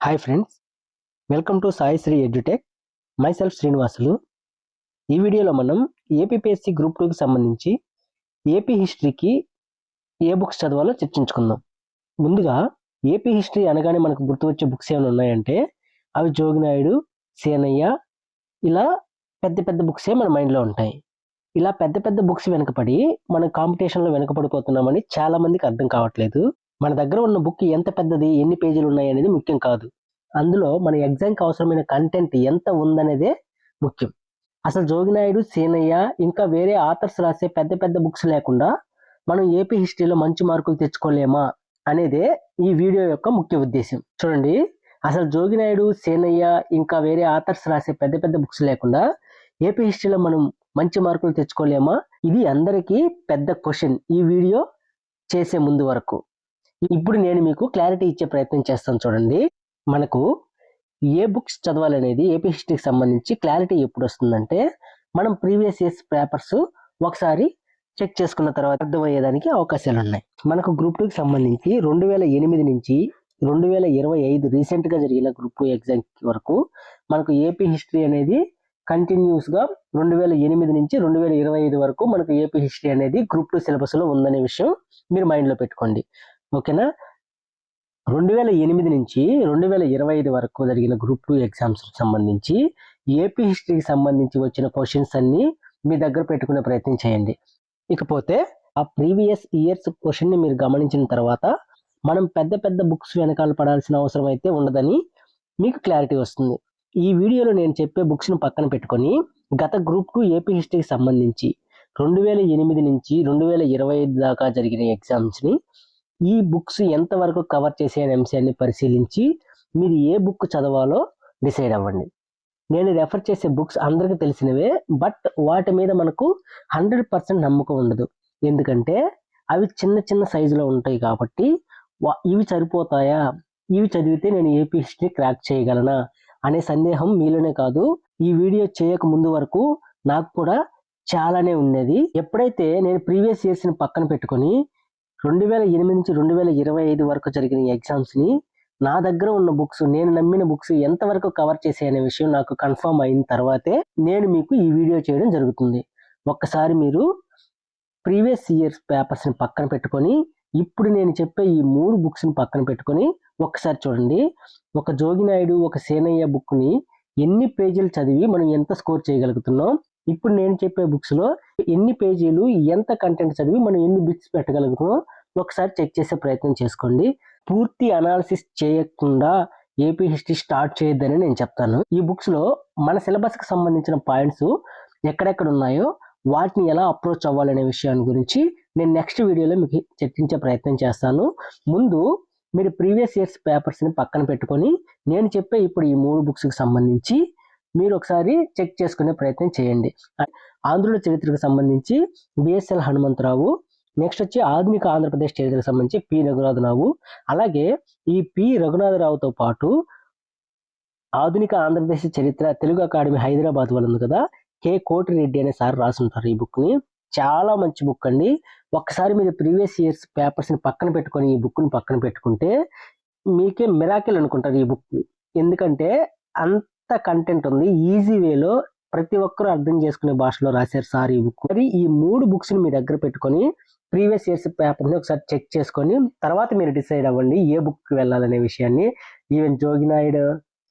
Hi friends, welcome to Sai Sri edutech. Myself Srinivasulu. ఈ వీడియోలో మనం ఏపీపీఎస్సీ గ్రూప్ 2కి సంబంధించి ఏపీ హిస్టరీకి ఏ బుక్స్ చదవాలో చర్చించుకుందాం. ముందుగా ఏపీ హిస్టరీ అనగానే మనకు గుర్తు వచ్చే బుక్స్ ఏమైనా ఉన్నాయంటే అవి జోగినాయుడు, సేనయ్య, ఇలా పెద్ద పెద్ద బుక్సే మన మైండ్లో ఉంటాయి. ఇలా పెద్ద పెద్ద బుక్స్ వెనకపడి మనం కాంపిటీషన్లో వెనకపడిపోతున్నామని చాలా మందికి అర్థం కావట్లేదు. మన దగ్గర ఉన్న బుక్ ఎంత పెద్దది, ఎన్ని పేజీలు ఉన్నాయి అనేది ముఖ్యం కాదు. అందులో మన ఎగ్జామ్కి అవసరమైన కంటెంట్ ఎంత ఉందనేదే ముఖ్యం. అసలు జోగినాయుడు, సేనయ్య ఇంకా వేరే ఆథర్స్ రాసే పెద్ద పెద్ద బుక్స్ లేకుండా మనం ఏపీ హిస్టరీలో మంచి మార్కులు తెచ్చుకోలేమా అనేదే ఈ వీడియో యొక్క ముఖ్య ఉద్దేశం. చూడండి, అసలు జోగినాయుడు, సేనయ్య ఇంకా వేరే ఆథర్స్ రాసే పెద్ద పెద్ద బుక్స్ లేకుండా ఏపీ హిస్టరీలో మనం మంచి మార్కులు తెచ్చుకోలేమా? ఇది అందరికీ పెద్ద క్వశ్చన్ ఈ వీడియో చేసే ముందు వరకు. ఇప్పుడు నేను మీకు క్లారిటీ ఇచ్చే ప్రయత్నం చేస్తాను. చూడండి, మనకు ఏ బుక్స్ చదవాలనేది ఏపీ హిస్టరీకి సంబంధించి క్లారిటీ ఎప్పుడు వస్తుందంటే మనం ప్రీవియస్ ఇయర్స్ పేపర్స్ ఒకసారి చెక్ చేసుకున్న తర్వాత అర్థమయ్యేదానికి అవకాశాలు ఉన్నాయి. మనకు గ్రూప్ 2కి సంబంధించి 2008 నుంచి 2025 రీసెంట్గా జరిగిన గ్రూప్ 2 ఎగ్జామ్ వరకు మనకు ఏపీ హిస్టరీ అనేది కంటిన్యూస్గా 2008 నుంచి 2025 వరకు మనకు ఏపీ హిస్టరీ అనేది గ్రూప్ 2 సిలబస్లో ఉందనే విషయం మీరు మైండ్లో పెట్టుకోండి. ఓకేనా? 2008 నుంచి 2025 వరకు జరిగిన గ్రూప్ 2 ఎగ్జామ్స్ సంబంధించి ఏపీ హిస్టరీకి సంబంధించి వచ్చిన క్వశ్చన్స్ అన్ని మీ దగ్గర పెట్టుకునే ప్రయత్నం చేయండి. ఇకపోతే ఆ ప్రీవియస్ ఇయర్స్ క్వశ్చన్ని మీరు గమనించిన తర్వాత మనం పెద్ద పెద్ద బుక్స్ వెనకాల పడాల్సిన అవసరం అయితే ఉండదని మీకు క్లారిటీ వస్తుంది. ఈ వీడియోలో నేను చెప్పే బుక్స్ను పక్కన పెట్టుకొని గత గ్రూప్ 2 ఏపీ హిస్టరీకి సంబంధించి 2008 నుంచి 2025 దాకా జరిగిన ఎగ్జామ్స్ని ఈ బుక్స్ ఎంతవరకు కవర్ చేసే అంశాన్ని పరిశీలించి మీరు ఏ బుక్ చదవాలో డిసైడ్ అవ్వండి. నేను రెఫర్ చేసే బుక్స్ అందరికీ తెలిసినవే, బట్ వాటి మీద మనకు 100% నమ్మకం ఉండదు. ఎందుకంటే అవి చిన్న చిన్న సైజులో ఉంటాయి కాబట్టి ఇవి సరిపోతాయా, ఇవి చదివితే నేను ఏపీ హిస్టరీ క్రాక్ చేయగలనా అనే సందేహం మీలోనే కాదు, ఈ వీడియో చేయక ముందు వరకు నాకు కూడా చాలానే ఉండేది. ఎప్పుడైతే నేను ప్రీవియస్ ఇయర్స్ని పక్కన పెట్టుకొని 2008 నుంచి 2025 వరకు జరిగిన ఎగ్జామ్స్ని నా దగ్గర ఉన్న బుక్స్, నేను నమ్మిన బుక్స్ ఎంతవరకు కవర్ చేసే అనే విషయం నాకు కన్ఫర్మ్ అయిన తర్వాతే నేను మీకు ఈ వీడియో చేయడం జరుగుతుంది. ఒక్కసారి మీరు ప్రీవియస్ ఇయర్స్ పేపర్స్ని పక్కన పెట్టుకొని ఇప్పుడు నేను చెప్పే ఈ 3 బుక్స్ని పక్కన పెట్టుకొని ఒక్కసారి చూడండి. ఒక జోగినాయుడు, ఒక సేనయ్య బుక్ని ఎన్ని పేజీలు చదివి మనం ఎంత స్కోర్ చేయగలుగుతున్నాం, ఇప్పుడు నేను చెప్పే బుక్స్లో ఎన్ని పేజీలు, ఎంత కంటెంట్ చదివి మనం ఎన్ని బిట్స్ పెట్టగలుగుతున్నాం ఒకసారి చెక్ చేసే ప్రయత్నం చేసుకోండి. పూర్తి అనాలిసిస్ చేయకుండా ఏపీ హిస్టరీ స్టార్ట్ చేయొద్దని నేను చెప్తాను. ఈ బుక్స్లో మన సిలబస్కి సంబంధించిన పాయింట్స్ ఎక్కడెక్కడ ఉన్నాయో వాటిని ఎలా అప్రోచ్ అవ్వాలనే విషయాన్ని గురించి నేను నెక్స్ట్ వీడియోలో మీకు చర్చించే ప్రయత్నం చేస్తాను. ముందు మీరు ప్రీవియస్ ఇయర్స్ పేపర్స్ని పక్కన పెట్టుకొని నేను చెప్పే ఇప్పుడు ఈ 3 బుక్స్కి సంబంధించి మీరు ఒకసారి చెక్ చేసుకునే ప్రయత్నం చేయండి. ఆంధ్రుల చరిత్రకు సంబంధించి బిఎస్ఎల్ హనుమంతరావు, నెక్స్ట్ వచ్చి ఆధునిక ఆంధ్రప్రదేశ్ చరిత్రకు సంబంధించి పి రఘునాథరావు, అలాగే ఈ పి రఘునాథరావుతో పాటు ఆధునిక ఆంధ్రప్రదేశ్ చరిత్ర తెలుగు అకాడమీ హైదరాబాద్ వాళ్ళు ఉంది కదా, కె కోటిరెడ్డి అనే సార్ రాసుంటారు ఈ బుక్ని. చాలా మంచి బుక్ అండి. ఒక్కసారి మీరు ప్రీవియస్ ఇయర్స్ పేపర్స్ని పక్కన పెట్టుకొని ఈ బుక్ని పక్కన పెట్టుకుంటే మీకే మిరాకిల్ అనుకుంటారు ఈ బుక్. ఎందుకంటే అంత కంటెంట్ ఉంది, ఈజీ వేలో ప్రతి ఒక్కరూ అర్థం చేసుకునే భాషలో రాశారు సార్ ఈ బుక్. మరి ఈ 3 బుక్స్ని మీ దగ్గర పెట్టుకొని ప్రీవియస్ ఇయర్స్ పేపర్ని ఒకసారి చెక్ చేసుకొని తర్వాత మీరు డిసైడ్ అవ్వండి ఏ బుక్కి వెళ్ళాలనే విషయాన్ని. ఈవెన్ జోగినాయుడు,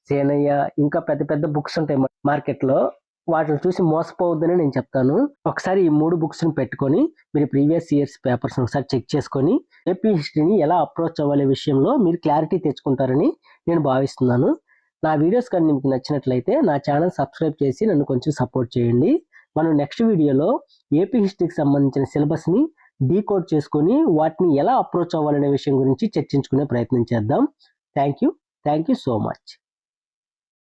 సేనయ్య ఇంకా పెద్ద పెద్ద బుక్స్ ఉంటాయి మార్కెట్లో, వాటిని చూసి మోసపోవద్దని నేను చెప్తాను. ఒకసారి ఈ 3 బుక్స్ని పెట్టుకొని మీరు ప్రీవియస్ ఇయర్స్ పేపర్స్ ఒకసారి చెక్ చేసుకొని ఏపీ హిస్టరీని ఎలా అప్రోచ్ అవ్వాలనే విషయంలో మీరు క్లారిటీ తెచ్చుకుంటారని నేను భావిస్తున్నాను. నా వీడియోస్ కానీ మీకు నచ్చినట్లయితే నా ఛానల్ సబ్స్క్రైబ్ చేసి నన్ను కొంచెం సపోర్ట్ చేయండి. మనం నెక్స్ట్ వీడియోలో ఏపీ హిస్టరీకి సంబంధించిన సిలబస్ని డీకోడ్ చేసుకొని వాటిని ఎలా అప్రోచ్ అవ్వాలనే విషయం గురించి చర్చించుకునే ప్రయత్నం చేద్దాం. Thank you so much.